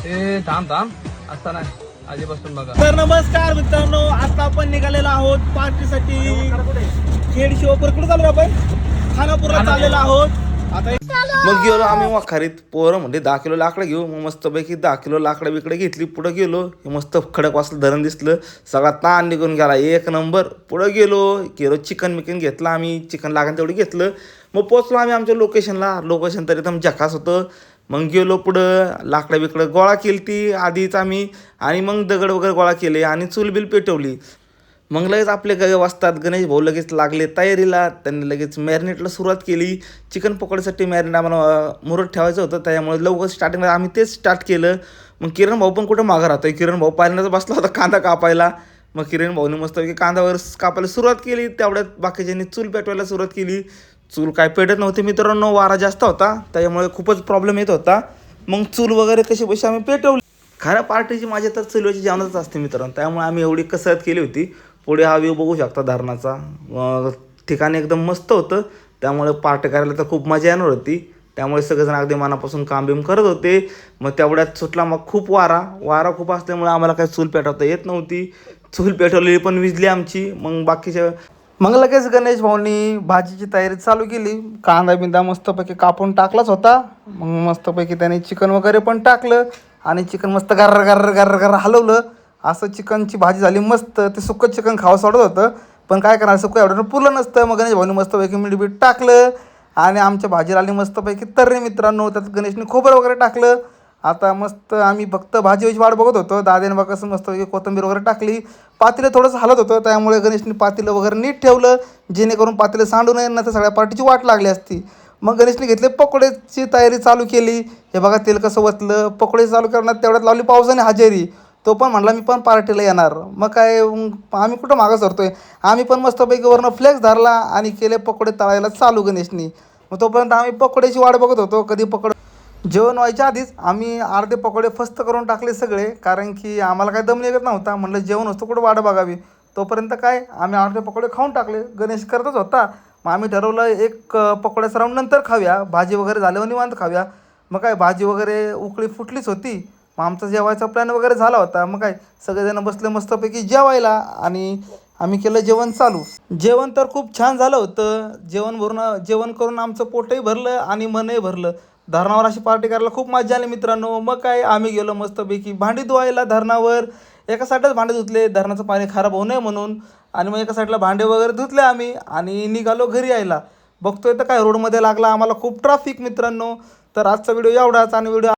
ए थांब थांब आता नाही आधीपासून बघा. तर नमस्कार मित्रांनो, आता आपण निघालेलो आहोत पार्टीसाठी. खेड शिवपूर कुठे चाललो आपण? खानापूरला चाललेलो आहोत. आता मग गेलो आम्ही वाखारीत. पोरं म्हणजे 10 किलो लाकडं घेऊ. मग मस्तपैकी 10 किलो लाकडं बिकडे घेतली. पुढं गेलो, हे मस्त खडक वाचलं धरण दिसलं. सगळा ताण निघून गेला, एक नंबर. पुढं गेलो चिकन बिकन घेतलं आम्ही, चिकन लागण तेवढं घेतलं. मग पोचलो आम्ही आमच्या लोकेशनला. लोकेशन तरी एकदम झकास होतं. मग गेलो पुढं, लाकडं बिकडं गोळा केली ती आधीच आम्ही, आणि मग दगड वगैरे गोळा केले आणि चूल बिल पेटवली. मग लगेच आपले वाजतात गणेश भाऊ लगेच लागले तयारीला. त्यांनी लगेच मॅरिनेटला सुरुवात केली. चिकन पकोडीसाठी मॅरिनेट आम्हाला मुरत ठेवायचं होतं, त्यामुळे लवकर स्टार्टिंगला आम्ही तेच स्टार्ट केलं. मग किरण भाऊ पण कुठं मागं राहतोय. किरण भाऊ पहिल्यांदाच बसला होता कांदा कापायला. मग किरण भाऊने मस्तपैकी कांदा वगैरे कापायला सुरुवात केली. तेवढ्यात बाकीच्यांनी चूल पेटवायला सुरुवात केली. चूल काय पेटत नव्हती मित्रांनो, वारा जास्त होता, त्यामुळे खूपच प्रॉब्लेम येत होता. मग चूल वगैरे कशी बशी आम्ही पेटवली. खऱ्या पार्टीची माझ्या तर चुलीवरची जेवणाच असते मित्रांनो, त्यामुळे आम्ही एवढी कसरत केली होती. पुढे हा व्ह्यू बघू शकता धरणाचा. ठिकाण एकदम मस्त होतं, त्यामुळे पार्टी करायला तर खूप मजा येणार होती. त्यामुळे सगळेजण अगदी मनापासून काम बिम करत होते. मग तेवढ्यात सुटला मग खूप वारा खूप असल्यामुळे आम्हाला काही चूल पेटवता येत नव्हती. चूल पेटवलेली पण विजली आमची. मग लगेच गणेश भाऊनी भाजीची तयारी चालू केली. कांदा बिंदा मस्तपैकी कापून टाकलाच होता. मग मस्तपैकी त्याने चिकन वगैरे पण टाकलं आणि चिकन मस्त गर्र गर्र गर्र गर्र हलवलं. असं चिकनची भाजी झाली मस्त. ते सुक्कं चिकन खावं सोडत होतं, पण काय करणार, सुक्कं एवढं पुरलं नसतं. मग गणेश भाऊनी मस्तपैकी मीठ टाकलं आणि आमच्या भाजीला आली मस्तपैकी तर्री मित्रांनो. त्यात गणेशने खोबरं वगैरे टाकलं. आता मस्त आम्ही फक्त भाजी वाट बघत होतो. दादेने बघा कसं मस्तपैकी कोथिंबीर वगैरे टाकली. पातेलं थोडंसं हलत होतं, त्यामुळे गणेशने पातेलं वगैरे नीट ठेवलं, जेणेकरून पातेलं सांडू नये, ना तर सगळ्या पार्टीची वाट लागली असती. मग गणेशने घेतले पकोड्याची तयारी चालू केली. हे बघा तेल कसं वतलं. पकोडे चालू करण्यात तेवढ्यात लावली पावसाने हजेरी. तो पण म्हणला मी पण पार्टीला येणार. मग काय आम्ही कुठं मागं सरतोय. आम्ही पण मस्तपैकी वरनं फ्लेक्स धरला आणि केले पकोडे तळायला चालू गणेशनी. मग तोपर्यंत आम्ही पकोड्याची वाट बघत होतो कधी जेवण व्हायच्या आधीच आम्ही अर्धे पकोडे फस्त करून टाकले सगळे, कारण की आम्हाला काय दम निघत नव्हता. म्हणलं जेवण असतो कुठं वाट बघावी. तोपर्यंत काय आम्ही अर्धे पकोडे खाऊन टाकले. गणेश करतच होता. मग आम्ही ठरवलं एक पकोड्याचा राऊंड नंतर खाऊया, भाजी वगैरे झाल्यावर निवांत खाऊया. मग काय भाजी वगैरे उकळी फुटलीच होती. मग आमचा जेवायचा प्लॅन वगैरे झाला होता. मग काय सगळेजण बसले मस्तपैकी जेवायला आणि आम्ही केलं जेवण चालू. जेवण तर खूप छान झालं होतं. जेवण करून आमचं पोटही भरलं आणि मनही भरलं. धरणावर अशी पार्टी करायला खूप मजा आली मित्रांनो. मग काय आम्ही गेलो मस्तपैकी भांडी धुवायला धरणावर. एका साईडलाच भांडे धुतले, धरणाचं पाणी खराब होऊ नये म्हणून. आणि मग एका साईडला भांडे वगैरे धुतले आम्ही आणि निघालो घरी यायला. बघतोय तर काय रोडमध्ये लागला आम्हाला खूप ट्रॅफिक मित्रांनो. तर आजचा व्हिडिओ एवढाच, आणि व्हिडिओ